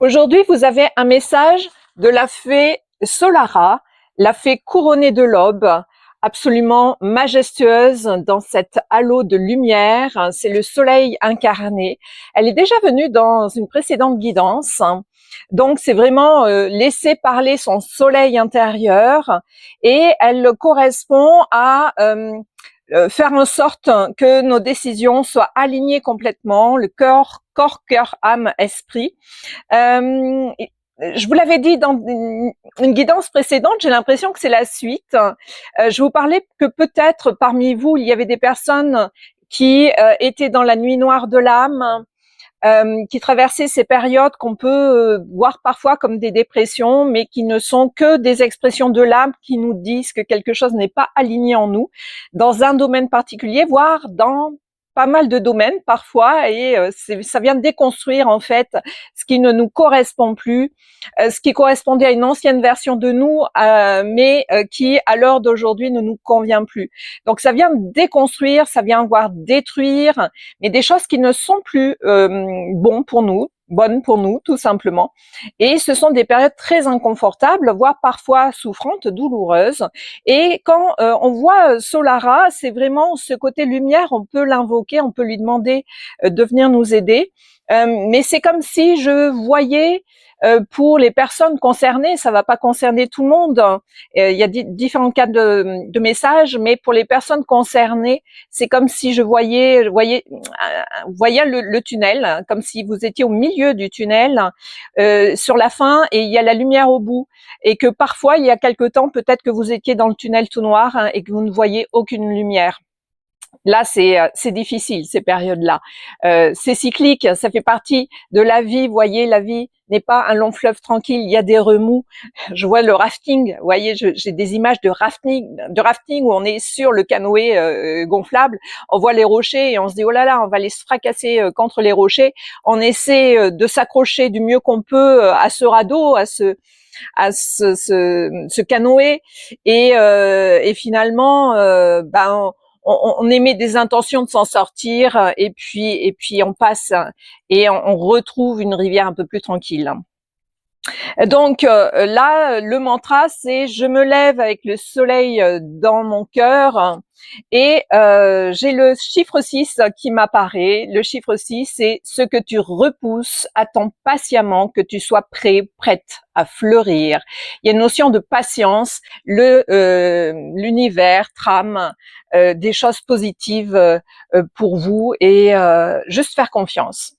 Aujourd'hui, vous avez un message de la fée Solara, la fée couronnée de l'aube, absolument majestueuse dans cet halo de lumière. C'est le soleil incarné. Elle est déjà venue dans une précédente guidance. Donc, c'est vraiment laisser parler son soleil intérieur et elle correspond à faire en sorte que nos décisions soient alignées complètement, le corps, cœur, âme, esprit. Euh, je vous l'avais dit dans une guidance précédente, j'ai l'impression que c'est la suite. Je vous parlais que peut-être parmi vous, il y avait des personnes qui étaient dans la nuit noire de l'âme, qui traversaient ces périodes qu'on peut voir parfois comme des dépressions, mais qui ne sont que des expressions de l'âme qui nous disent que quelque chose n'est pas aligné en nous, dans un domaine particulier, voire dans pas mal de domaines parfois, et ça vient déconstruire en fait ce qui ne nous correspond plus, ce qui correspondait à une ancienne version de nous, mais qui à l'heure d'aujourd'hui ne nous convient plus. Donc ça vient déconstruire, ça vient voir détruire, mais des choses qui ne sont plus bonnes pour nous, tout simplement. Et ce sont des périodes très inconfortables, voire parfois souffrantes, douloureuses. Et quand on voit Solara, c'est vraiment ce côté lumière, on peut l'invoquer, on peut lui demander de venir nous aider. Mais c'est comme si je voyais pour les personnes concernées, ça va pas concerner tout le monde. Il y a différents cas de messages, mais pour les personnes concernées, c'est comme si je voyais le tunnel, comme si vous étiez au milieu du tunnel, sur la fin, et il y a la lumière au bout. Et que parfois, il y a quelque temps, peut-être que vous étiez dans le tunnel tout noir et que vous ne voyez aucune lumière. Là, c'est difficile, ces périodes-là. C'est cyclique, ça fait partie de la vie. Vous voyez, la vie n'est pas un long fleuve tranquille, il y a des remous. Je vois le rafting, vous voyez, j'ai des images de rafting où on est sur le canoë gonflable, on voit les rochers et on se dit, oh là là, on va aller se fracasser contre les rochers. On essaie de s'accrocher du mieux qu'on peut à ce radeau, à ce canoë, et finalement, on émet des intentions de s'en sortir, et puis on passe et on retrouve une rivière un peu plus tranquille. Donc là, le mantra, c'est je me lève avec le soleil dans mon cœur, et j'ai le chiffre 6 qui m'apparaît. Le chiffre 6, c'est ce que tu repousses, attends patiemment que tu sois prêt, prête à fleurir. Il y a une notion de patience, l'univers trame des choses positives pour vous, et juste faire confiance.